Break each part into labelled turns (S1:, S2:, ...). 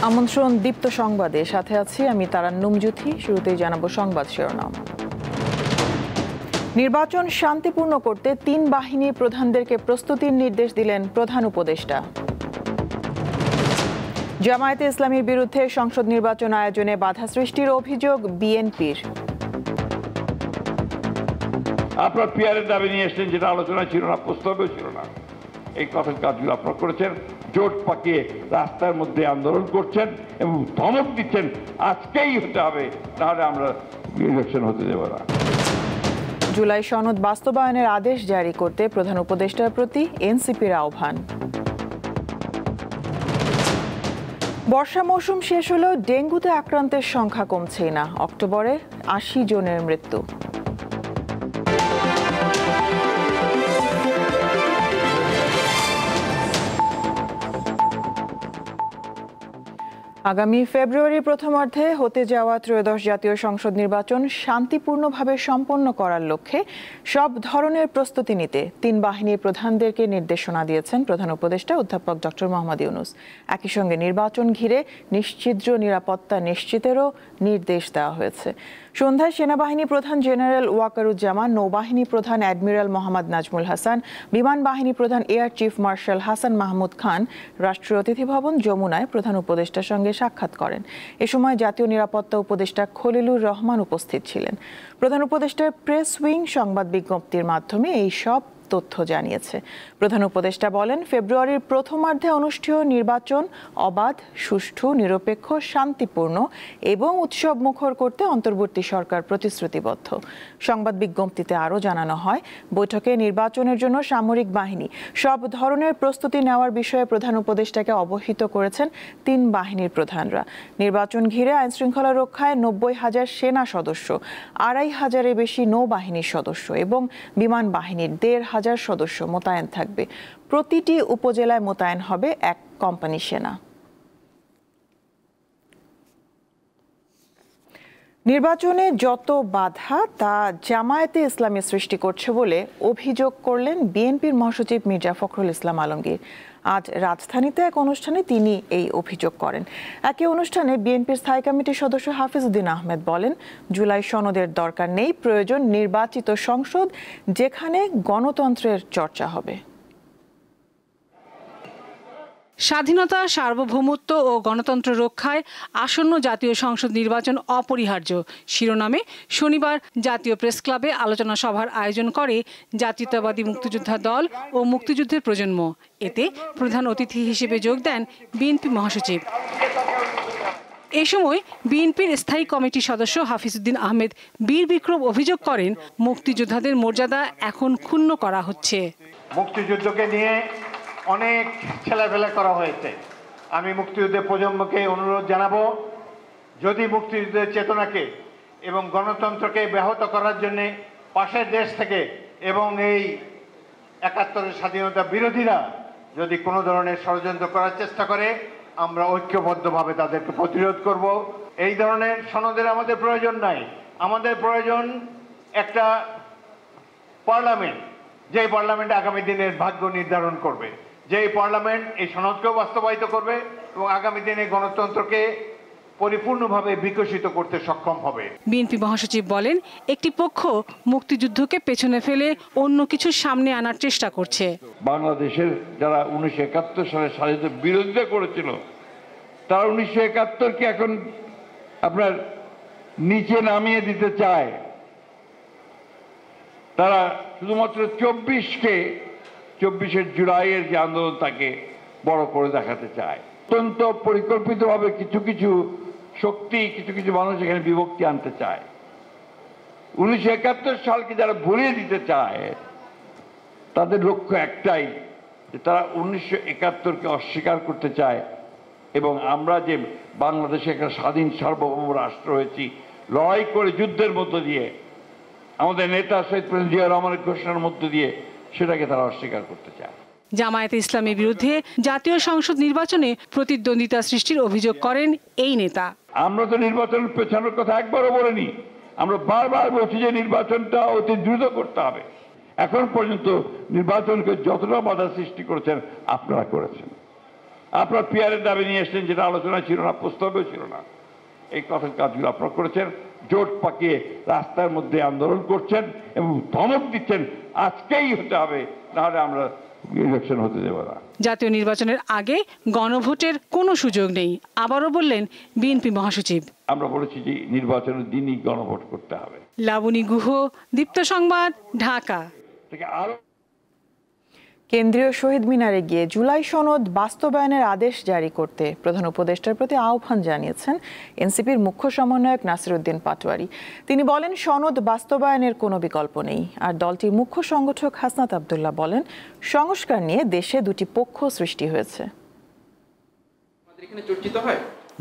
S1: আমন্ত্রণ দীপ্ত সংবাদে, সাথে আছি আমি তারান্নুম জুথি। শুরুতেই জানাবো সংবাদ শিরোনাম। নির্বাচন শান্তিপূর্ণ করতে তিন বাহিনীর প্রধানদেরকে প্রস্তুতির নির্দেশ দিলেন প্রধান উপদেষ্টা। জামায়াতে ইসলামীর বিরুদ্ধে সংসদ নির্বাচন আয়োজনে বাধা সৃষ্টির অভিযোগ বিএনপির।
S2: আপনার পিয়ারের দাবি নিয়ে এসেছেন, যেটা আলোচনা ছিল না, প্রস্তাবেও ছিল না। এই কথার কাজগুলো আপনারা করেছেন, জোট পাকিয়ে রাস্তার মধ্যে আন্দোলন করছেন এবং ধমক দিচ্ছেন আজকেই হতে হবে, তাহলে আমরা ইলেকশন হতে দেব না।
S1: জুলাই সনদ বাস্তবায়নের আদেশ জারি করতে প্রধান উপদেষ্টার প্রতি এনসিপির আহ্বান। বর্ষা মৌসুম শেষ হলেও ডেঙ্গুতে আক্রান্তের সংখ্যা কমছেই না। অক্টোবরে ৮০ জনের মৃত্যু। আগামী ফেব্রুয়ারির প্রথমার্ধে হতে যাওয়া ত্রয়োদশ জাতীয় সংসদ নির্বাচন শান্তিপূর্ণভাবে সম্পন্ন করার লক্ষ্যে সব ধরনের প্রস্তুতি নিতে তিন বাহিনীর প্রধানদেরকে নির্দেশনা দিয়েছেন প্রধান উপদেষ্টা অধ্যাপক ডক্টর মোহাম্মদ ইউনূস। একই সঙ্গে নির্বাচন ঘিরে নিশ্ছিদ্র নিরাপত্তা নিশ্চিতেরও নির্দেশ দেওয়া হয়েছে। সন্ধ্যায় সেনাবাহিনী প্রধান জেনারেল ওয়াকারুজ্জামান, নৌবাহিনী প্রধান অ্যাডমিরাল মোহাম্মদ নাজমুল হাসান, বিমান বাহিনী প্রধান air chief marshal Hasan Mahmud Khan রাষ্ট্রীয় অতিথি ভবন যমুনায় প্রধান উপদেষ্টার সঙ্গে সাক্ষাৎ করেন। এ সময় জাতীয় নিরাপত্তা উপদেষ্টা খলিলুর রহমান উপস্থিত ছিলেন। প্রধান উপদেষ্টার প্রেস উইং সংবাদ বিজ্ঞপ্তির মাধ্যমে এই সব তথ্য জানিয়েছে। প্রধান উপদেষ্টা বলেন, ফেব্রুয়ারির প্রথমার্ধে অনুষ্ঠেয় নির্বাচন অবাধ, সুষ্ঠু, নিরপেক্ষ, শান্তিপূর্ণ এবং উৎসব মুখর করতে অন্তর্বর্তী সরকার প্রতিশ্রুতিবদ্ধ। সংবাদ বিজ্ঞপ্তিতে আরও জানানো হয়, বৈঠকে নির্বাচনের জন্য সামরিক বাহিনী সব ধরনের প্রস্তুতি নেওয়ার বিষয়ে প্রধান উপদেষ্টাকে অবহিত করেছেন তিন বাহিনীর প্রধানরা। নির্বাচন ঘিরে আইনশৃঙ্খলা রক্ষায় ৯০,০০০ সেনা সদস্য, ২৫০০-এর বেশি নৌবাহিনীর সদস্য এবং বিমান বাহিনীর ১৫০০ সদস্য মোতায়েন থাকবে। প্রতিটি উপজেলায় মোতায়েন হবে এক কোম্পানি সেনা। নির্বাচনে যত বাধা তা জামায়াতে ইসলামী সৃষ্টি করছে বলে অভিযোগ করলেন বিএনপির মহাসচিব মির্জা ফখরুল ইসলাম আলমগীর। আজ রাজধানীতে এক অনুষ্ঠানে তিনি এই অভিযোগ করেন। একই অনুষ্ঠানে বিএনপির স্থায়ী কমিটির সদস্য হাফিজ উদ্দিন আহমেদ বলেন, জুলাই সনদের দরকার নেই, প্রয়োজন নির্বাচিত সংসদ যেখানে গণতন্ত্রের চর্চা হবে।
S3: স্বাধীনতা, সার্বভৌমত্ব ও গণতন্ত্র রক্ষায় আসন্ন জাতীয় সংসদ নির্বাচন অপরিহার্য শিরোনামে শনিবার জাতীয় প্রেস ক্লাবে আলোচনা সভার আয়োজন করে জাতীয়তাবাদী মুক্তিযোদ্ধা দল ও মুক্তিযুদ্ধের প্রজন্ম। এতে প্রধান অতিথি হিসেবে যোগ দেন বিএনপি মহাসচিব। এ সময় বিএনপির স্থায়ী কমিটির সদস্য হাফিজ উদ্দিন আহমেদ বীর বিক্রম অভিযোগ করেন, মুক্তিযোদ্ধাদের মর্যাদা এখন ক্ষুণ্ণ করা হচ্ছে।
S4: মুক্তিযুদ্ধকে নিয়ে অনেক ছেলেফেলা করা হয়েছে। আমি মুক্তিযুদ্ধের প্রজন্মকে অনুরোধ জানাবো, যদি মুক্তিযুদ্ধের চেতনাকে এবং গণতন্ত্রকে ব্যাহত করার জন্য পাশের দেশ থেকে এবং এই ৭১-এর স্বাধীনতা বিরোধীরা যদি কোনো ধরনের ষড়যন্ত্র করার চেষ্টা করে, আমরা ঐক্যবদ্ধভাবে তাদেরকে প্রতিরোধ করব। এই ধরনের সনদের আমাদের প্রয়োজন নাই। আমাদের প্রয়োজন একটা পার্লামেন্ট, যে পার্লামেন্ট আগামী দিনের ভাগ্য নির্ধারণ করবে, যে পার্লামেন্ট এই সনদকেও বাস্তবায়িত করবে এবং আগামী দিনে গণতন্ত্রকে পরিপূর্ণভাবে বিকশিত করতে সক্ষম হবে।
S3: বিএনপি মহাসচিব বলেন, একটি পক্ষ মুক্তিযুদ্ধকে পেছনে ফেলে অন্য কিছু সামনে আনার চেষ্টা করছে।
S2: বাংলাদেশের যারা ১৯৭১ সালে স্বাধীনতা বিরোধিতা করেছিল, তারা ১৯৭১-কে এখন আপনার নিচে নামিয়ে দিতে চায়। তারা শুধুমাত্র ২৪শে জুলাইয়ের যে আন্দোলন, তাকে বড় করে দেখাতে চায়। অত্যন্ত পরিকল্পিতভাবে কিছু কিছু শক্তি, কিছু কিছু মানুষ এখানে বিভক্তি আনতে চায়। ১৯৭১ সালকে যারা ভুলিয়ে দিতে চায়, তাদের লক্ষ্য একটাই, যে তারা ১৯৭১-কে অস্বীকার করতে চায় এবং আমরা যে বাংলাদেশে একটা স্বাধীন সার্বভৌম রাষ্ট্র হয়েছি, লড়াই করে যুদ্ধের মধ্য দিয়ে, আমাদের নেতা শহীদ প্রেসিডেন্ট জিয়া রহমানের ঘোষণার মধ্য দিয়ে, সেটাকে তারা অস্বীকার করতে চায়।
S3: জামায়াতে ইসলামীর বিরুদ্ধে জাতীয় সংসদ নির্বাচনে প্রতিদ্বন্দ্বিতা সৃষ্টির অভিযোগ করেন এই নেতা।
S2: আমরা তো নির্বাচনের পেছানোর কথা একবারও বলিনি। আমরা বারবার বলছি যে নির্বাচনটা অতি দ্রুত করতে হবে। এখন পর্যন্ত নির্বাচনকে যতটা বাধা সৃষ্টি করেছেন আপনারা করেছেন। আপনার পিয়ারের দাবি নিয়ে এসছেন, যেটা আলোচনা ছিল না, প্রস্তাবেও ছিল না। এই কথা কাজগুলো আপনারা করেছেন, জোট পাকিয়ে রাস্তার মধ্যে আন্দোলন করছেন এবং ধমক দিচ্ছেন আজকেই হতে হবে, নাহলে আমরা ইলেকশন হতে দেব না।
S3: জাতীয় নির্বাচনের আগে গণভোটের কোনো সুযোগ নেই, আবারও বললেন বিএনপি মহাসচিব।
S2: আমরা বলেছি যে নির্বাচনের দিনই গণভোট করতে হবে।
S3: লাবণী গুহ, দীপ্ত সংবাদ, ঢাকা।
S2: আরো
S1: কেন্দ্রীয় শহীদ মিনারে গিয়ে জুলাই সনদ বাস্তবায়নের আদেশ জারি করতে প্রধান উপদেষ্টার প্রতি আহ্বান জানিয়েছেন এনসিপির মুখ্য সমন্বয়ক নাসিরউদ্দিন পাটোয়ারি। তিনি বলেন, সনদ বাস্তবায়নের কোনো বিকল্প নেই। আর দলটির মুখ্য সংগঠক হাসনাত আব্দুল্লাহ বলেন, সংস্কার নিয়ে দেশে দুটি পক্ষ সৃষ্টি হয়েছে।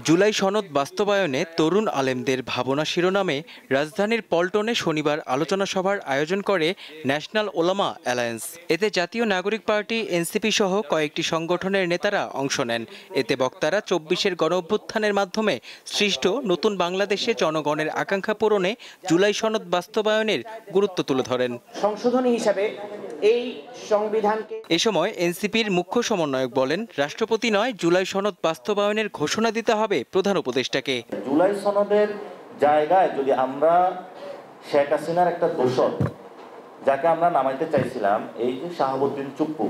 S5: জুলাই সনদ বাস্তবায়নে তরুণ আলেমদের ভাবনা শিরোনামে রাজধানীর পল্টনে শনিবার আলোচনা সভার আয়োজন করে ন্যাশনাল ওলামা অ্যালায়েন্স। এতে জাতীয় নাগরিক পার্টি, এনসিপি সহ কয়েকটি সংগঠনের নেতারা অংশ নেন। এতে বক্তারা ২৪-এর গণঅভ্যুত্থানের মাধ্যমে সৃষ্ট নতুন বাংলাদেশে জনগণের আকাঙ্ক্ষা পূরণে জুলাই সনদ বাস্তবায়নের গুরুত্ব তুলে ধরেন।
S6: সংশোধনী হিসাবে এই সংবিধানকে
S5: এ সময় এনসিপির মুখ্য সমন্বয়ক বলেন, রাষ্ট্রপতি নয়, জুলাই সনদ বাস্তবায়নের ঘোষণা দিতে হবে প্রধান উপদেষ্টাকে।
S7: জুলাই সনদের জায়গায় যদি আমরা শেখ হাসিনার একটা দোষর, যাকে আমরা নামাইতে চাইছিলাম, এই যে শাহাবুদ্দিন চুপ্পু,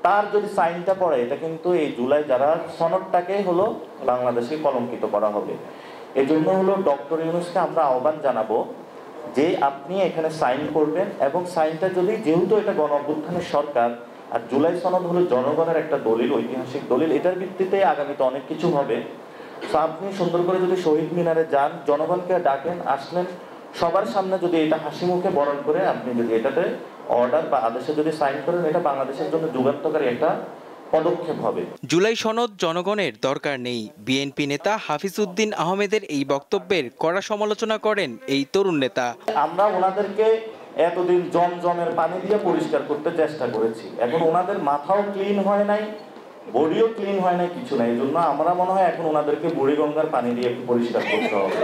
S7: তার যদি সাইনটা পড়ে, এটা কিন্তু এই জুলাই যারা সনদটাকে হলো বাংলাদেশে কলঙ্কিত করা হবে। এজন্য হলো ডক্টর ইউনূসকে আমরা আহ্বান জানাবো যে আপনি এখানে সাইন করবেন, এবং সাইনটা যদি, যেহেতু এটা গণঅভ্যুত্থানের সরকার আর জুলাই সনদ হলো জনগণের একটা দলিল, ঐতিহাসিক দলিল, এটার ভিত্তিতে আগামীতে অনেক কিছু হবে। তো আপনি সুন্দর করে যদি শহীদ মিনারে যান, জনগণকে ডাকেন, আসলেন, সবার সামনে যদি এটা হাসি মুখে বরণ করে আপনি যদি এটাতে অর্ডার বা আদেশে যদি সাইন করেন, এটা বাংলাদেশের জন্য যুগান্তকারী একটা পদক্ষেপ হবে।
S5: জুলাই সনদ জনগণের দরকার নেই, বিএনপি নেতা হাফিজ উদ্দিন আহমেদের এই বক্তব্যের কড়া সমালোচনা করেন এই তরুণ নেতা।
S7: আমরা ওনাদেরকে এতদিন জমজমের পানি দিয়ে পরিষ্কার করতে চেষ্টা করেছি, এখন ওনাদের মাথাও ক্লিন হয় নাই, বডিও ক্লিন হয় নাই, কিছু নাই। এই জন্য আমরা মনে হয় এখন ওনাদেরকে বুড়িগঙ্গার পানি দিয়ে একটু পরিষ্কার করতে হবে।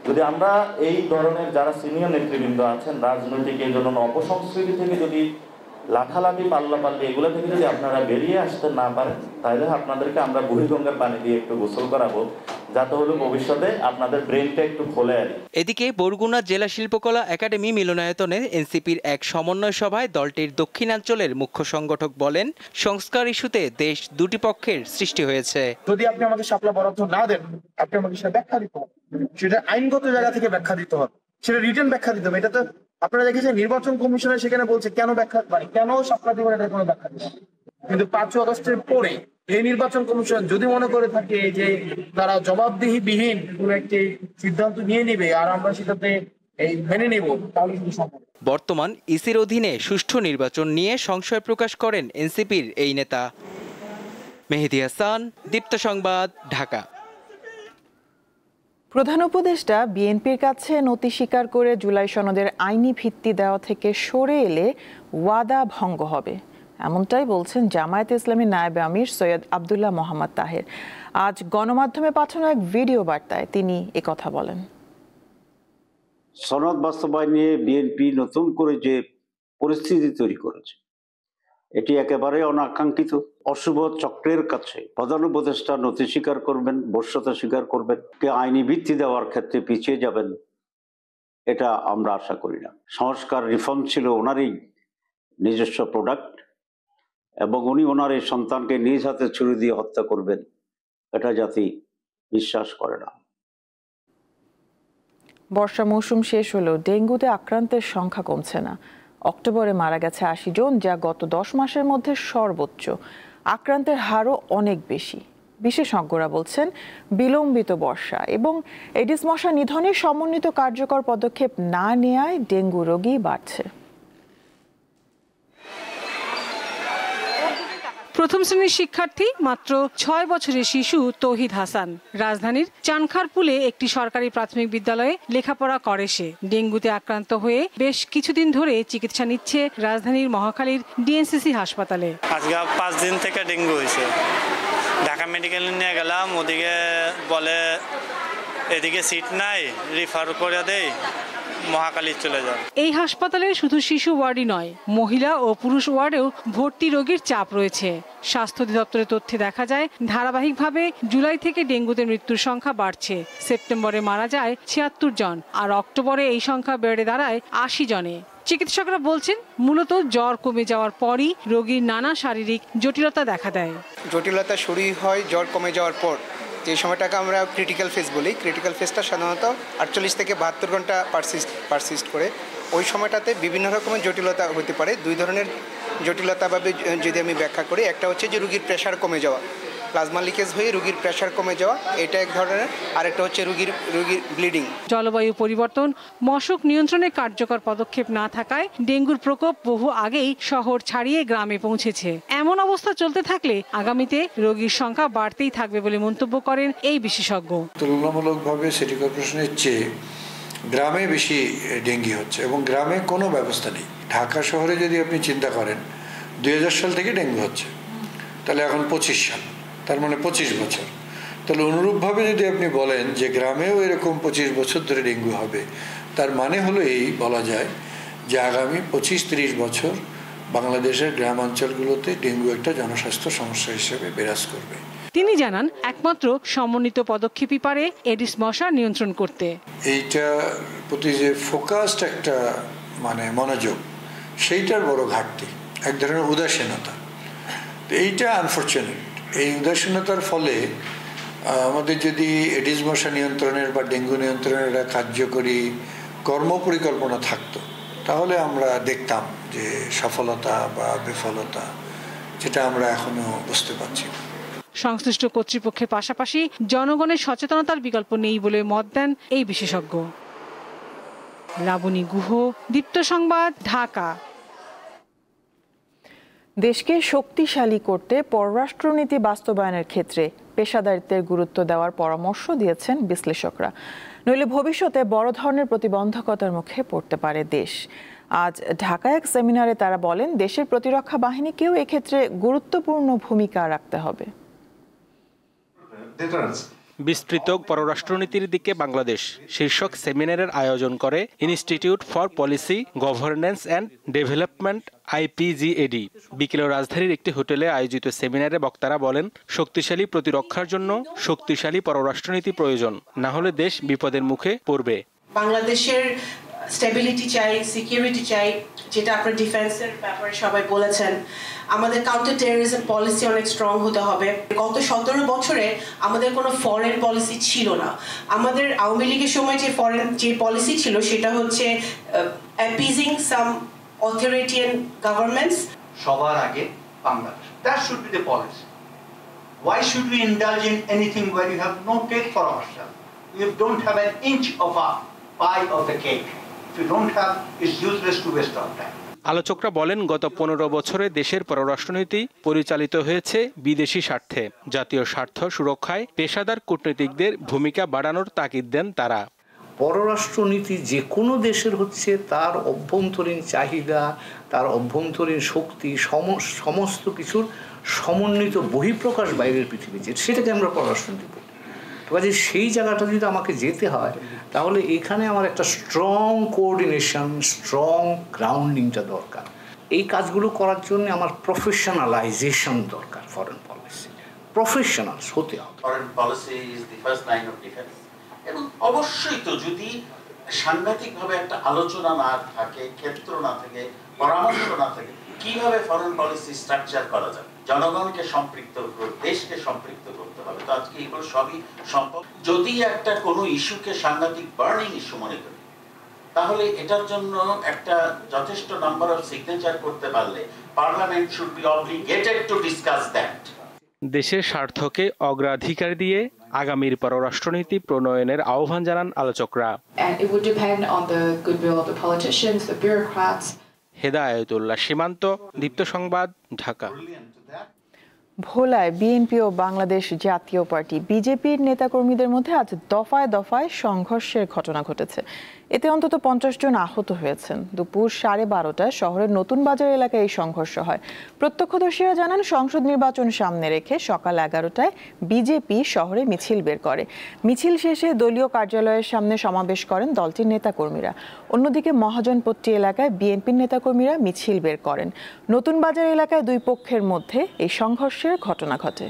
S7: যদি আমরা এই ধরনের যারা সিনিয়র নেতৃবৃন্দ আছেন রাজনৈতিক এই ধরনের অপসংস্কৃতি থেকে যদি লাঠালাঠি পাল্লাপাল্লি এগুলো থেকে যদি আপনারা বেরিয়ে আসতে না পারেন, তাহলে আপনাদেরকে আমরা বুড়িগঙ্গার পানি দিয়ে একটু গোসল করাবো, যাতে হলো ভবিষ্যতে আপনাদের ব্রেনটা একটু খোলে আর।
S5: এদিকে বরগুনা জেলা শিল্পকলা একাডেমি মিলনায়তনে এনসিপির এক সমন্বয় সভায় দলটির দক্ষিণাঞ্চলের মুখ্য সংগঠক বলেন, সংস্কার ইস্যুতে দেশ দুটি পক্ষের সৃষ্টি হয়েছে।
S8: যদি আপনি আমাকে শাপলা বরাদ্দ না দেন, আপনি আমাকে সেটা ব্যাখ্যা দিতে হবে, সেটা আইনগত জায়গা থেকে ব্যাখ্যা দিতে হবে, সেটা রিটেন ব্যাখ্যা দিতে হবে। এটা তো আপনারা দেখেছেন নির্বাচন কমিশনের সেখানে বলছে কেন ব্যাখ্যা, মানে কেন শাপলা দিবেন, এটা কোনো ব্যাখ্যা দিতে হবে। কিন্তু ৫ আগস্টের পরে এই নির্বাচন কমিশন যদি মনে করে থাকে যে তারা জবাবদিহিবিহীন কোনো একটি সিদ্ধান্ত নিয়ে নিবে আর আমরা সেটাতে মেনে নেব, তাহলে কিন্তু সম্ভব।
S5: বর্তমান ইসির অধীনে সুষ্ঠু নির্বাচন নিয়ে সংশয় প্রকাশ করেন এনসিপির এই নেতা। মেহেদী হাসান, দীপ্ত সংবাদ, ঢাকা।
S1: প্রধান উপদেষ্টা বিএনপির কাছে নতি স্বীকার করে জুলাই সনদের আইনি ভিত্তি দেওয়া থেকে সরে এলে ওয়াদা ভঙ্গ হবে, এমনটাই বলছেন জামায়াতে ইসলামী নায়েবে আমির সৈয়দ আব্দুল্লাহ মোহাম্মদ তাহের। আজ গণমাধ্যমে পাঠানো এক ভিডিও বার্তায় তিনি একথা বলেন।
S9: সনদ বাস্তবায়ন নিয়ে বিএনপি নতুন করে যে পরিস্থিতি তৈরি করেছে, এটি একেবারে অনাকাঙ্ক্ষিত। অশুভ চক্রের কাছে প্রধান উপদেষ্টা নতি স্বীকার করবেন, বশ্যতা স্বীকার করবেন, কে আইনি ভিত্তি দেওয়ার ক্ষেত্রে পিছিয়ে যাবেন, এটা আমরা আশা করি না। সংস্কার রিফর্ম ছিল ওনারই নিজস্ব প্রোডাক্ট, এবং উনি ওনার এই সন্তানকে নিজ হাতে ছুরি দিয়ে হত্যা করবেন, এটা জাতি বিশ্বাস করে না।
S1: বর্ষা মৌসুম শেষ হলেও ডেঙ্গুতে আক্রান্তের সংখ্যা কমছে না। অক্টোবরে মারা গেছে ৮০ জন, যা গত ১০ মাসের মধ্যে সর্বোচ্চ। আক্রান্তের হারও অনেক বেশি। বিশেষজ্ঞরা বলছেন, বিলম্বিত বর্ষা এবং এডিস মশা নিধনে সমন্বিত কার্যকর পদক্ষেপ না নেওয়ায় ডেঙ্গু রোগী বাড়ছে।
S3: প্রথম শ্রেণীর শিক্ষার্থী মাত্র ৬ বছরের শিশু তৌহিদ হাসান রাজধানীর চানখারপুলে একটি সরকারি প্রাথমিক বিদ্যালয়ে লেখাপড়া করে। সে ডেঙ্গুতে আক্রান্ত হয়ে বেশ কিছুদিন ধরে চিকিৎসা নিচ্ছে রাজধানীর মহাখালীর ডিএনসিসি হাসপাতালে।
S10: আজকে ৫ দিন থেকে ডেঙ্গু হয়েছে। ঢাকা মেডিকেলে নিয়ে গেলাম, ওদিকে বলে এদিকে সিট নাই, রিফার করে দেয়, মহাকালী চলে যান।
S3: এই হাসপাতালে শুধু শিশু ওয়ার্ডই নয়, মহিলা ও পুরুষ ওয়ার্ডেও ভর্তি রোগীর চাপ রয়েছে। স্বাস্থ্য অধিদপ্তরের তথ্যে দেখা যায়, ধারাবাহিকভাবে জুলাই থেকে ডেঙ্গুতে মৃত্যুর সংখ্যা বাড়ছে। সেপ্টেম্বরে মারা যায় ৭৬ জন, আর অক্টোবরে এই সংখ্যা বেড়ে দাঁড়ায় ৮০ জনে। চিকিৎসকরা বলছেন, মূলত জ্বর কমে যাওয়ার পরই রোগীর নানা শারীরিক জটিলতা দেখা দেয়।
S11: জটিলতা শুরু হয় জ্বর কমে যাওয়ার পর, যে সময়টাকে আমরা ক্রিটিক্যাল ফেজ বলি। ক্রিটিক্যাল ফেজটা সাধারণত 48 থেকে 72 ঘন্টা পারসিস্ট করে। ওই সময়টাতে বিভিন্ন রকমের জটিলতা হতে পারে। দুই ধরনের জটিলতাভাবে যদি আমি ব্যাখ্যা করি, একটা হচ্ছে যে রোগীর প্রেশার কমে যাওয়া, প্লাজমা লিকেজ হয়ে রোগীর প্রেশার কমে যাওয়া, এটা এক ধরনের। আরেকটা হচ্ছে রোগীর ব্লিডিং।
S3: জলবায়ু পরিবর্তন, মশক নিয়ন্ত্রণে কার্যকর পদক্ষেপ না থাকায় ডেঙ্গুর প্রকোপ বহু আগেই শহর ছাড়িয়ে গ্রামে পৌঁছেছে। এমন অবস্থা চলতে থাকলে আগামীতে রোগীর সংখ্যা বাড়তেই থাকবে বলে মন্তব্য করেন এই বিশেষজ্ঞ।
S12: তুলনামূলকভাবে সিটি কর্পোরেশনের চেয়ে গ্রামে বেশি ডেঙ্গি হচ্ছে এবং গ্রামে কোনো ব্যবস্থা নেই। ঢাকা শহরে যদি আপনি চিন্তা করেন 2000 সাল থেকে ডেঙ্গু হচ্ছে, তাহলে এখন 25 সাল, তার মানে 25 বছর। তাহলে অনুরূপভাবে যদি আপনি বলেন যে গ্রামেও এরকম 25 বছর ধরে ডেঙ্গু হবে, তার মানে হলো এই বলা যায় যে আগামী 25-30 বছর বাংলাদেশের গ্রামাঞ্চলগুলোতে ডেঙ্গু একটা জনস্বাস্থ্য সমস্যা হিসেবে বিরাজ করবে।
S3: তিনি জানান, একমাত্র সমন্বিত পদক্ষেপই পারে এডিস মশা নিয়ন্ত্রণ করতে।
S12: এইটা প্রতি যে ফোকাসড একটা মনোযোগ, সেইটার বড় ঘাটতি, এক ধরনের উদাসীনতা। এইটা আনফরচুনেট। এই উদাসীনতার ফলে আমাদের যদি এডিস মশা নিয়ন্ত্রণের বা ডেঙ্গু নিয়ন্ত্রণের একটা কার্যকরী কর্মপরিকল্পনা থাকতো, তাহলে আমরা দেখতাম যে সফলতা বা বিফলতা, যেটা আমরা এখনো বুঝতে পারছি না।
S3: সংশ্লিষ্ট কর্তৃপক্ষের পাশাপাশি জনগণের সচেতনতার বিকল্প নেই বলে মত দেন এই বিশেষজ্ঞ। লাবণী গুহ, দীপ্ত সংবাদ, ঢাকা।
S1: দেশকে শক্তিশালী করতে পররাষ্ট্রনীতি বাস্তবায়নের ক্ষেত্রে পেশাদারিত্বের গুরুত্ব দেওয়ার পরামর্শ দিয়েছেন বিশ্লেষকরা। নইলে ভবিষ্যতে বড় ধরনের প্রতিবন্ধকতার মুখে পড়তে পারে দেশ। আজ ঢাকায় এক সেমিনারে তারা বলেন, দেশের প্রতিরক্ষা বাহিনীকেও এক্ষেত্রে গুরুত্বপূর্ণ ভূমিকা রাখতে হবে।
S13: বিস্তৃত পররাষ্ট্রনীতির দিকে বাংলাদেশ শীর্ষক সেমিনারের আয়োজন করে institute for policy governance and development IPGAD। বিকেলে রাজধানীর একটি হোটেলে আয়োজিত সেমিনারে বক্তারা বলেন, শক্তিশালী প্রতিরক্ষার জন্য শক্তিশালী পররাষ্ট্রনীতি প্রয়োজন, না হলে দেশ বিপদের মুখে পড়বে।
S14: বাংলাদেশের স্টেবিলিটি চাই, সিকিউরিটি চাই, যেটা আপনার ডিফেন্সের ব্যাপারে সবাই বলেছেন। আমাদের কাউন্টার টেররিজম পলিসি অনেক স্ট্রং হতে হবে। গত 17 বছরে আমাদের কোনো ফরেন পলিসি ছিল না। আমাদের আওয়ামী লীগের সময় যে পলিসি ছিল সেটা হচ্ছে অ্যাপিজিং সাম অথরিটিয়ান গভর্নমেন্টস।
S15: সবার আগে Bangladesh, that should be the policy. Why should we indulge in anything where you have no take for ourselves? You don't have an inch of a pie of the cake. If you don't have, it's useless to waste our time.
S13: আলোচকরা বলেন, গত 15 বছরে দেশের পররাষ্ট্রনীতি পরিচালিত হয়েছে বিদেশি স্বার্থে। জাতীয় স্বার্থ সুরক্ষায় পেশাদার কূটনীতিকদের ভূমিকা বাড়ানোর তাগিদ দেন তারা।
S16: পররাষ্ট্রনীতি যে কোনো দেশের হচ্ছে তার অভ্যন্তরীণ চাহিদা, তার অভ্যন্তরীণ শক্তি, সমস্ত কিছুর সমন্বিত বহিঃপ্রকাশ বাইরের পৃথিবীতে, সেটাকে আমরা পররাষ্ট্রনীতি বলি। কাজে সেই জায়গাটা যদি আমাকে যেতে হয়, তাহলে এখানে আমার একটা স্ট্রং কোঅর্ডিনেশন, স্ট্রং গ্রাউন্ডিংটা দরকার। এই কাজগুলো করার জন্য আমার প্রফেশনালাইজেশন দরকার। ফরেন পলিসি প্রফেশনালস হতে হবে।
S17: Foreign policy is the first line of defence. এবং অবশ্যই তো যদি সাংঘাতিকভাবে একটা আলোচনা না থাকে, ক্ষেত্র না থাকে, পরামর্শ না থাকে, কিভাবে ফরেন পলিসি স্ট্রাকচার করা যায়? জনগণকে সম্পৃক্ত করতে, দেশকে সম্পৃক্ত করতে হবে। তো আজকে এগুলো সবই সম্ভব। যদি একটা কোনো ইস্যুকে সাংঘাতিক বার্নিং ইস্যু মনে করি, তাহলে এটার জন্য একটা যথেষ্ট নাম্বার অফ সিগনেচার করতে পারলে parliament should be obligated to discuss that.
S13: দেশের স্বার্থকে অগ্রাধিকার দিয়ে আগামীর পররাষ্ট্রনীতি প্রণয়নের আহ্বান জানান আলোচকরা। হেদায়েতুল্লাহ সীমান্ত, দীপ্ত সংবাদ, ঢাকা।
S1: ভোলায় বিএনপি ও বাংলাদেশ জাতীয় পার্টি বিজেপির নেতাকর্মীদের মধ্যে আজ দফায় দফায় সংঘর্ষের ঘটনা ঘটেছে। এতে অন্তত 50 জন আহত হয়েছেন। দুপুর 12:30টায় শহরের নতুন বাজার এলাকায় এই সংঘর্ষ হয়। প্রত্যক্ষদর্শীরা জানান, সংসদ নির্বাচন সামনে রেখে সকাল 11টায় বিজেপি শহরে মিছিল বের করে। মিছিল শেষে দলীয় কার্যালয়ের সামনে সমাবেশ করেন দলটির নেতাকর্মীরা। অন্যদিকে মহাজনপট্টি এলাকায় বিএনপির নেতাকর্মীরা মিছিল বের করেন। নতুন বাজার এলাকায় দুই পক্ষের মধ্যে এই সংঘর্ষের ঘটনা ঘটে।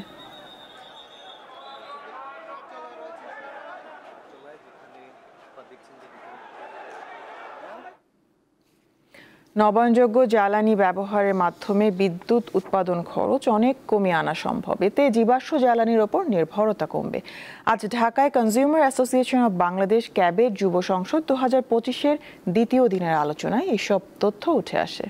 S1: নবায়নযোগ্য জ্বালানি ব্যবহারের মাধ্যমে বিদ্যুৎ উৎপাদন খরচ অনেক কমিয়ে আনা সম্ভব। এতে জীবাশ্ম জ্বালানির ওপর নির্ভরতা কমবে। আজ ঢাকায় কনজিউমার অ্যাসোসিয়েশন অব বাংলাদেশ ক্যাবের যুব সংসদ 2025-এর দ্বিতীয় দিনের আলোচনায় এসব তথ্য উঠে আসে।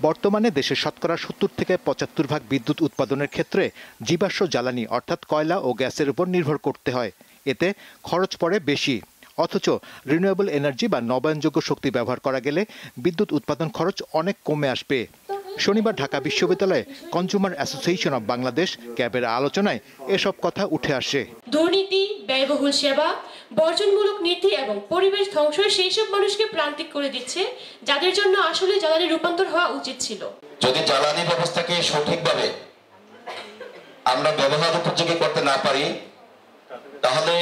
S18: বর্তমানে দেশের শতকরা 70 থেকে 75% বিদ্যুৎ উৎপাদনের ক্ষেত্রে জীবাশ্ম জ্বালানি অর্থাৎ কয়লা ও গ্যাসের উপর নির্ভর করতে হয়। এতে খরচ পড়ে বেশি। অথচ রিনিউয়েবল এনার্জি বা নবায়নযোগ্য শক্তি ব্যবহার করা গেলে বিদ্যুৎ উৎপাদন খরচ অনেক কমে আসবে। শনিবার ঢাকা বিশ্ববিদ্যালয়ে কনজিউমার অ্যাসোসিয়েশন অব বাংলাদেশ ক্যাবের আলোচনায় এসব কথা উঠে আসে।
S19: দুর্নীতি, ব্যয়বহুল সেবা, বর্জনমূলক নীতি এবং পরিবেশ ধ্বংস সেই সব মানুষকে প্রান্তিক করে দিচ্ছে, যাদের জন্য আসলে জ্বালানি রূপান্তর হওয়া উচিত ছিল।
S20: যদি জ্বালানি ব্যবস্থাকে সঠিকভাবে আমরা ব্যবহার উপযোগী করতে না পারি, তাহলে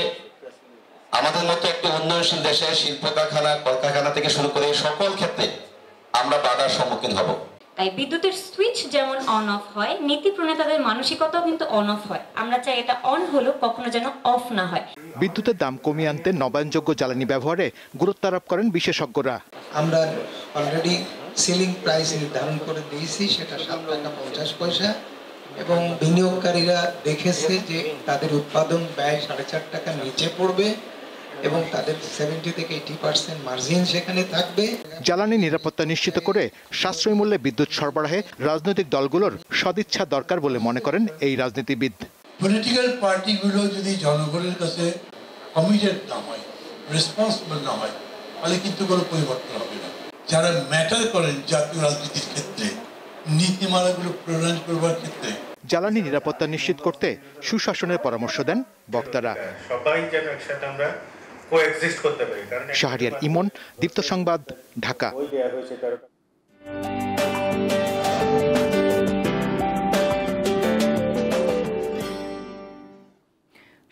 S20: আমাদের মতো একটি উন্নয়নশীল দেশে শিল্প কারখানা, কলকারখানা থেকে শুরু করে সকল ক্ষেত্রে আমরা বাধার সম্মুখীন হব।
S21: তাই বিদ্যুতের সুইচ যেমন অন অফ হয়, নীতি প্রণেতাদের মানসিকতাও কিন্তু অন অফ হয়। আমরা চাই এটা অন হলো কখনো যেন অফ না হয়।
S18: বিদ্যুতের দাম কমিয়ে আনতে নবায়নযোগ্য জ্বালানি ব্যবহারে গুরুত্ব আরোপ করেন বিশেষজ্ঞরা।
S22: আমরা অলরেডি সিলিং প্রাইস নির্ধারণ করে দিয়েছি, সেটা 7 টাকা 50 পয়সা, এবং বিনিয়োগকারীরা দেখেছে যে তাদের উৎপাদন ব্যয় 4.5 টাকার নিচে পড়বে এবং তাদের 70 থেকে 80% মার্জিন সেখানে থাকবে।
S18: জ্বালানি নিরাপত্তা নিশ্চিত করে সাশ্রয়ী মূল্যে বিদ্যুৎ সরবরাহে রাজনৈতিক দলগুলোর সদিচ্ছা দরকার বলে মনে করেন এই রাজনীতিবিদ।
S23: পলিটিক্যাল পার্টিগুলো যদি জনগণের কাছে কমিটেড না হয়, রেসপন্সিবল না হয়, তাহলে কিন্তু কোনো পরিবর্তন হবে না। যারা ম্যাটার করেন জাতীয় রাজনীতির ক্ষেত্রে, নীতিমালাগুলো প্রণয়ন করবার ক্ষেত্রে,
S18: জ্বালানি নিরাপত্তা নিশ্চিত করতে সুশাসনের পরামর্শ দেন বক্তারা।
S24: সবাই যেন একসাথে আমরা কোএক্সিস্ট করতে পারি।
S18: শাহরিয়ার ইমন, দীপ্ত সংবাদ, ঢাকা।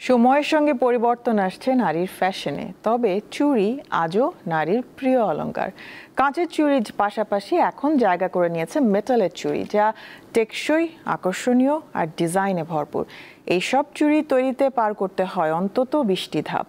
S1: সময়ের সঙ্গে পরিবর্তন আসছে নারীর ফ্যাশনে, তবে চুড়ি আজও নারীর প্রিয় অলংকার। কাঁচের চুড়ির পাশাপাশি এখন জায়গা করে নিয়েছে মেটালের চুড়ি, যা টেকসই, আকর্ষণীয় আর ডিজাইনে ভরপুর। এই সব চুড়ি তৈরিতে পার করতে হয় অন্তত 20টি ধাপ।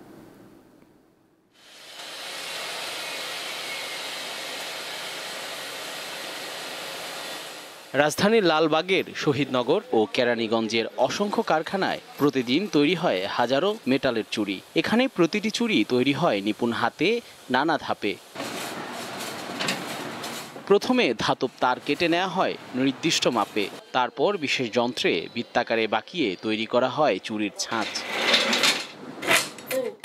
S5: রাজধানীর লালবাগের শহীদনগর ও কেরানীগঞ্জের অসংখ্য কারখানায় প্রতিদিন তৈরি হয় হাজারো মেটালের চুড়ি। এখানে প্রতিটি চুড়ি তৈরি হয় নিপুণ হাতে, নানা ধাপে। প্রথমে ধাতব তার কেটে নেওয়া হয় নির্দিষ্ট মাপে, তারপর বিশেষ যন্ত্রে বৃত্তাকারে বাঁকিয়ে তৈরি করা হয় চুড়ির ছাঁচ।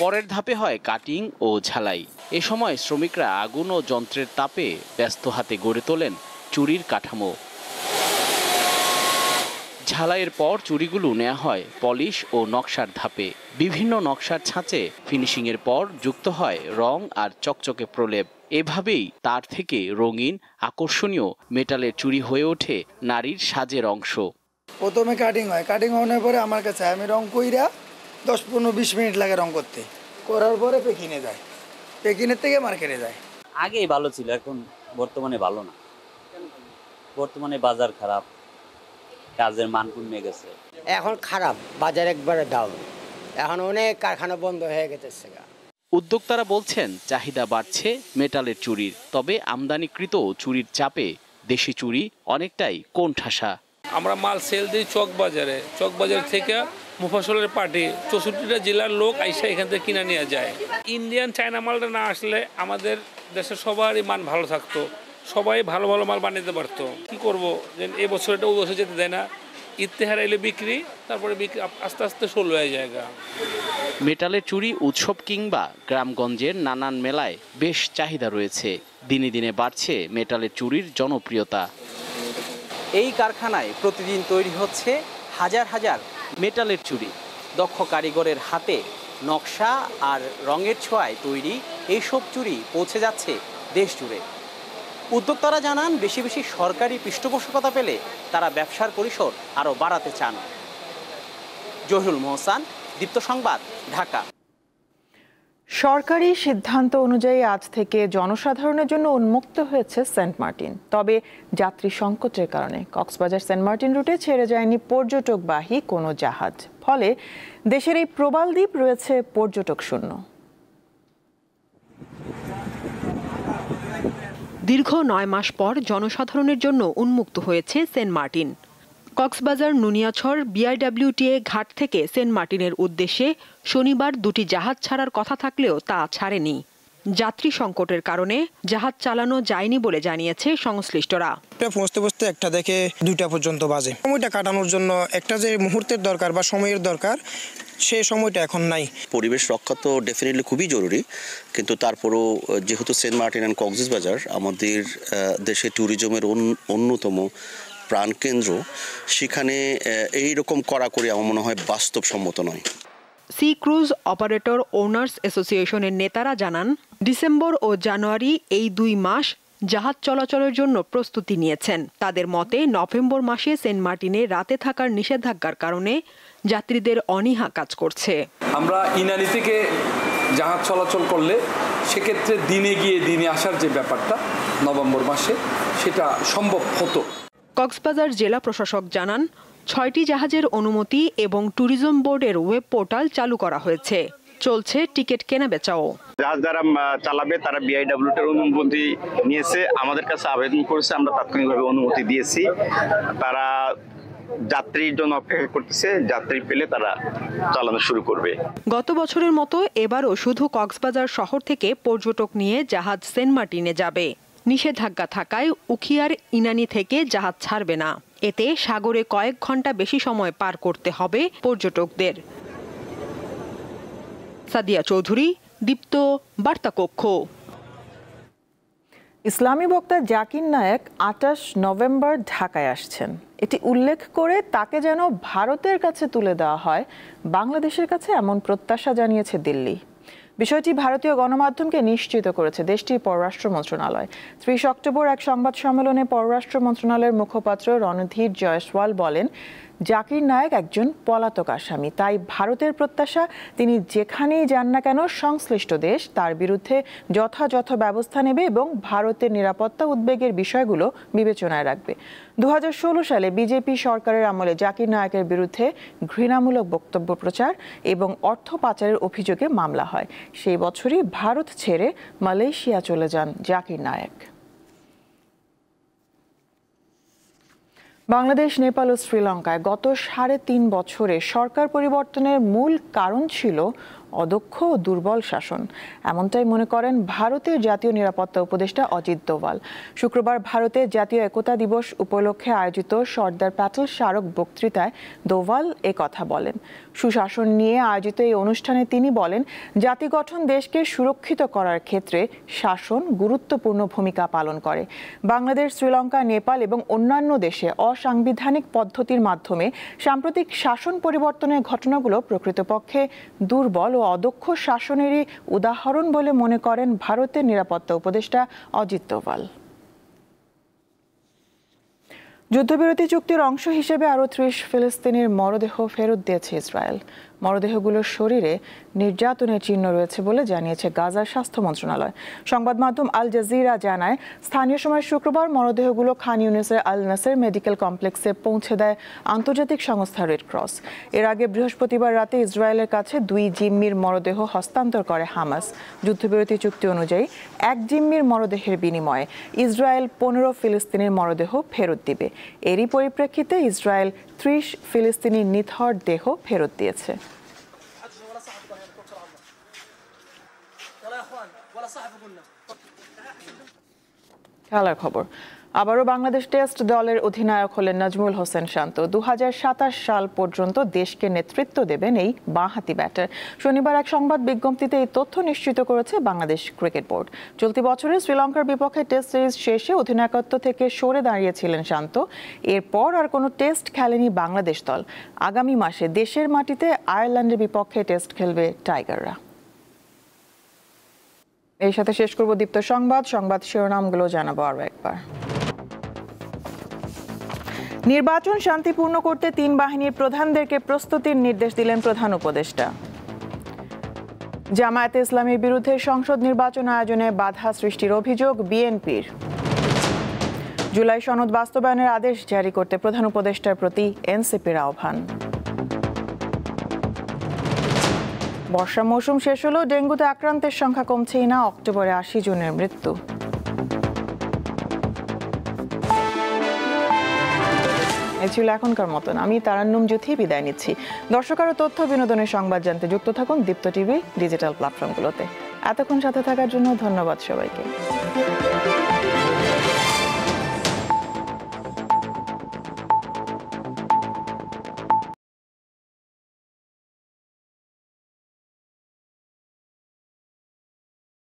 S5: পরের ধাপে হয় কাটিং ও ঝালাই। এ সময় শ্রমিকরা আগুন ও যন্ত্রের তাপে ব্যস্ত হাতে গড়ে তোলেন চুড়ির কাঠামো। ঝালাইয়ের পর চুড়িগুলো নেওয়া হয় পলিশ ও নকশার ধাপে। বিভিন্ন নকশার ছাঁচে ফিনিশিংয়ের পর যুক্ত হয় রং আর চকচকে প্রলেপ। এভাবেই তার থেকে রঙিন, আকর্ষণীয় মেটালের চুড়ি হয়ে ওঠে নারীর সাজের অংশ।
S25: প্রথমে কাটিং হয়, কাটিং হওয়ার পরে আমার কাছে আমি রং কইরা 10-15-20 মিনিট লাগে রং করতে। করার পরে পেকিনে যায়, পেকিনের থেকে মার্কেটে যায়।
S26: আগেই ভালো ছিল, এখন বর্তমানে ভালো না। বর্তমানে বাজার খারাপ, কাজের মান কমে গেছে।
S27: এখন খারাপ, বাজার একবারে ডাউন, এখন অনেক কারখানা বন্ধ হয়ে গেছে।
S5: উদ্যোক্তারা বলছেন চাহিদা বাড়ছে মেটালের চুড়ির, তবে আমদানিকৃত চুড়ির চাপে দেশি চুড়ি অনেকটাই কোণঠাসা।
S28: আমরা মাল সেল দিই চকবাজারে, চকবাজার থেকে মুফাসলের পার্টি 64টা জেলার লোক আইসা এখান থেকে কিনে নিয়ে যায়। ইন্ডিয়ান চায়না মালটা না আসলে আমাদের দেশের সবারই মান ভালো থাকতো, সবাই ভালো ভালো মাল বানাতে পারতো। কি করব, যে এই বছর এটা ওই বছর যেতে দেয় না, ইত্তেহার এলে বিক্রি, তারপরে বিক্রি আস্তে আস্তে ষোলো হয়ে যায়।
S5: মেটালের চুড়ি উৎসব কিংবা গ্রামগঞ্জের নানান মেলায় বেশ চাহিদা রয়েছে। দিনে দিনে বাড়ছে মেটালের চুড়ির জনপ্রিয়তা।
S2: এই কারখানায় প্রতিদিন তৈরি হচ্ছে হাজার হাজার মেটালের চুড়ি। দক্ষ কারিগরের হাতে নকশা আর রঙের ছোঁয়ায় তৈরি এইসব চুড়ি পৌঁছে যাচ্ছে দেশ জুড়ে। উদ্যোক্তারা জানান, বেশি বেশি সরকারি পৃষ্ঠপোষকতা পেলে তারা ব্যবসার পরিসর আরও বাড়াতে চান। জহিরুল মোহসান, দীপ্ত সংবাদ, ঢাকা।
S1: সরকারি সিদ্ধান্ত অনুযায়ী আজ থেকে জনসাধারণের জন্য উন্মুক্ত হয়েছে সেন্ট মার্টিন। তবে যাত্রী সংকটের কারণে কক্সবাজার সেন্ট মার্টিন রুটে ছেড়ে যায়নি পর্যটকবাহী কোনো জাহাজ। ফলে দেশের এই প্রবাল দ্বীপ রয়েছে পর্যটক শূন্য।
S4: দীর্ঘ 9 মাস পর জনসাধারণের জন্য উন্মুক্ত হয়েছে সেন্ট মার্টিন। কক্সবাজার নুনিয়াছড় বিআইডব্লিউটিএ ঘাট থেকে সেন্ট মার্টিনের উদ্দেশ্যে শনিবার 2টি জাহাজ ছাড়ার কথা থাকলেও তা ছাড়েনি। যাত্রী সংকটের কারণে জাহাজ চালানো যায়নি বলে জানিয়েছে সংশ্লিষ্টরা।
S6: পৌঁছতে পৌঁছতে 1টা থেকে 2টা পর্যন্ত বাজে। সময়টা কাটানোর জন্য একটা যে মুহূর্তের দরকার বা সময়ের দরকার, সেই সময়টা এখন নাই।
S7: পরিবেশ রক্ষা তো ডেফিনেটলি খুবই জরুরি, কিন্তু তারপরও যেহেতু সেন্ট মার্টিন অ্যান্ড কক্সবাজার আমাদের দেশে ট্যুরিজমের অন্যতম প্রাণকেন্দ্র, সেখানে এই রকম কড়াকড়ি আমার মনে হয় বাস্তবসম্মত নয়।
S4: সি ক্রুজ অপারেটর ওনার্স অ্যাসোসিয়েশনের নেতারা জানান, ডিসেম্বর ও জানুয়ারি এই 2 মাস জাহাজ চলাচলের জন্য প্রস্তুতি নিয়েছেন। তাদের মতে নভেম্বর মাসে সেন্ট মার্টিনে রাতে থাকার নিষেধাজ্ঞার কারণে যাত্রীদের অনীহা কাজ করছে।
S8: আমরা ইনানি থেকে জাহাজ চলাচল করলে সেক্ষেত্রে দিনে গিয়ে দিনে আসার যে ব্যাপারটা নভেম্বর মাসে, সেটা সম্ভব হতো।
S4: কক্সবাজার জেলা প্রশাসক জানান, 6টি জাহাজের অনুমতি এবং ট্যুরিজম বোর্ডের ওয়েব পোর্টাল চালু করা হয়েছে। চলছে টিকিট কেনা বেচাও।
S9: জাহাজ যারা চালাবে তারা বিআইডব্লিউটির অনুমতি নিয়েছে, আমাদের কাছে আবেদন করেছে, আমরা তাৎক্ষণিকভাবে অনুমতি দিয়েছি। তারা যাত্রীর জন্য অপেক্ষা করতেছে, যাত্রী পেলে তারা চালানো শুরু করবে।
S4: গত বছরের মতো এবারও শুধু কক্সবাজার শহর থেকে পর্যটক নিয়ে জাহাজ সেন্ট মার্টিনে যাবে। নিষেধাজ্ঞা থাকায় উখিয়ার ইনানি থেকে জাহাজ ছাড়বে না। এতে সাগরে কয়েক ঘন্টা বেশি সময় পার করতে হবে পর্যটকদের। সাদিয়া চৌধুরী, দীপ্ত, বার্তা কক্ষ।
S1: ইসলামী বক্তা জাকির নায়েক 28 নভেম্বর ঢাকায় আসছেন। এটি উল্লেখ করে তাকে যেন ভারতের কাছে তুলে দেওয়া হয়, বাংলাদেশের কাছে এমন প্রত্যাশা জানিয়েছে দিল্লি। বিষয়টি ভারতীয় গণমাধ্যমকে নিশ্চিত করেছে দেশটির পররাষ্ট্র মন্ত্রণালয়। 30 অক্টোবর এক সংবাদ সম্মেলনে পররাষ্ট্র মন্ত্রণালয়ের মুখপাত্র রণধীর জয়সওয়াল বলেন, জাকির নায়েক একজন পলাতক আসামি। তাই ভারতের প্রত্যাশা, তিনি যেখানেই যান না কেন সংশ্লিষ্ট দেশ তার বিরুদ্ধে যথাযথ ব্যবস্থা নেবে এবং ভারতের নিরাপত্তা উদ্বেগের বিষয়গুলো বিবেচনায় রাখবে। 2016 সালে বিজেপি সরকারের আমলে জাকির নায়েকের বিরুদ্ধে ঘৃণামূলক বক্তব্য প্রচার এবং অর্থ পাচারের অভিযোগে মামলা হয়। সেই বছরই ভারত ছেড়ে মালয়েশিয়া চলে যান জাকির নায়েক। বাংলাদেশ, নেপাল ও শ্রীলঙ্কায় গত 3.5 বছরে সরকার পরিবর্তনের মূল কারণ ছিল অদক্ষ ও দুর্বল শাসন। এমনটাই মনে করেন ভারতের জাতীয় নিরাপত্তা উপদেষ্টা অজিত দোভাল। শুক্রবার ভারতের জাতীয় একতা দিবস উপলক্ষে আয়োজিত সর্দার প্যাটেল স্মারক বক্তৃতায় দোভাল কথা বলেন। সুশাসন নিয়ে আয়োজিত এই অনুষ্ঠানে তিনি বলেন, জাতি গঠন দেশকে সুরক্ষিত করার ক্ষেত্রে শাসন গুরুত্বপূর্ণ ভূমিকা পালন করে। বাংলাদেশ, শ্রীলঙ্কা, নেপাল এবং অন্যান্য দেশে অসাংবিধানিক পদ্ধতির মাধ্যমে সাম্প্রতিক শাসন পরিবর্তনের ঘটনাগুলো প্রকৃতপক্ষে দুর্বল ও অদক্ষ শাসনেরই উদাহরণ বলে মনে করেন ভারতের নিরাপত্তা উপদেষ্টা অজিত দোভাল। যুদ্ধবিরতি চুক্তির অংশ হিসেবে আরও 30 ফিলিস্তিনির মরদেহ ফেরত দিয়েছে ইসরায়েল। মরদেহগুলোর শরীরে নির্যাতনের চিহ্ন রয়েছে বলে জানিয়েছে গাজার স্বাস্থ্য মন্ত্রণালয়। সংবাদ মাধ্যম আল জাজিরা জানায়, স্থানীয় সময় শুক্রবার মরদেহগুলো খান ইউনিসের আল নাসের মেডিকেল কমপ্লেক্সে পৌঁছে দেয় আন্তর্জাতিক সংস্থা রেড ক্রস। এর আগে বৃহস্পতিবার রাতে ইসরায়েলের কাছে 2 জিম্মির মরদেহ হস্তান্তর করে হামাস। যুদ্ধবিরতি চুক্তি অনুযায়ী 1 জিম্মির মরদেহের বিনিময়ে ইসরায়েল 15 ফিলিস্তিনির মরদেহ ফেরত দিবে। এরই পরিপ্রেক্ষিতে ইসরায়েল 30 ফিলিস্তিনি নিথর দেহ ফেরত দিয়েছে। খেলার খবর। আবারও বাংলাদেশ টেস্ট দলের অধিনায়ক হলেন নাজমুল হোসেন শান্ত। 2027 সাল পর্যন্ত দেশকে নেতৃত্ব দেবেন এই বাঁহাতি ব্যাটার। শনিবার এক সংবাদ বিজ্ঞপ্তিতে এই তথ্য নিশ্চিত করেছে বাংলাদেশ ক্রিকেট বোর্ড। চলতি বছরে শ্রীলঙ্কার বিপক্ষে টেস্ট সিরিজ শেষে অধিনায়কত্ব থেকে সরে দাঁড়িয়েছিলেন শান্ত। এরপর আর কোনো টেস্ট খেলেনি বাংলাদেশ দল। আগামী মাসে দেশের মাটিতে আয়ারল্যান্ডের বিপক্ষে টেস্ট খেলবে টাইগাররা। এর সাথে শেষ করব দীপ্ত সংবাদ শিরোনামগুলো জানাবো আরো একবার। নির্বাচন শান্তিপূর্ণ করতে 3 বাহিনীর প্রধানদেরকে প্রস্তুতির নির্দেশ দিলেন প্রধান উপদেষ্টা। জামায়াতে ইসলামীর বিরুদ্ধে সংসদ নির্বাচন আয়োজনে বাধা সৃষ্টির অভিযোগ বিএনপির। জুলাই সনদ বাস্তবায়নের আদেশ জারি করতে প্রধান উপদেষ্টার প্রতি এনসিপির আহ্বান। বর্ষা মৌসুম শেষ হলেও ডেঙ্গুতে আক্রান্তের সংখ্যা কমছেই না, অক্টোবরে 80 জনের মৃত্যু। এই ছিল এখনকার মতন। আমি তারান্নুম জ্যোতি বিদায় নিচ্ছি। দর্শক আরও তথ্য বিনোদনের সংবাদ জানতে যুক্ত থাকুন দীপ্ত টিভি ডিজিটাল প্ল্যাটফর্মগুলোতে। এতক্ষণ সাথে থাকার জন্য ধন্যবাদ সবাইকে।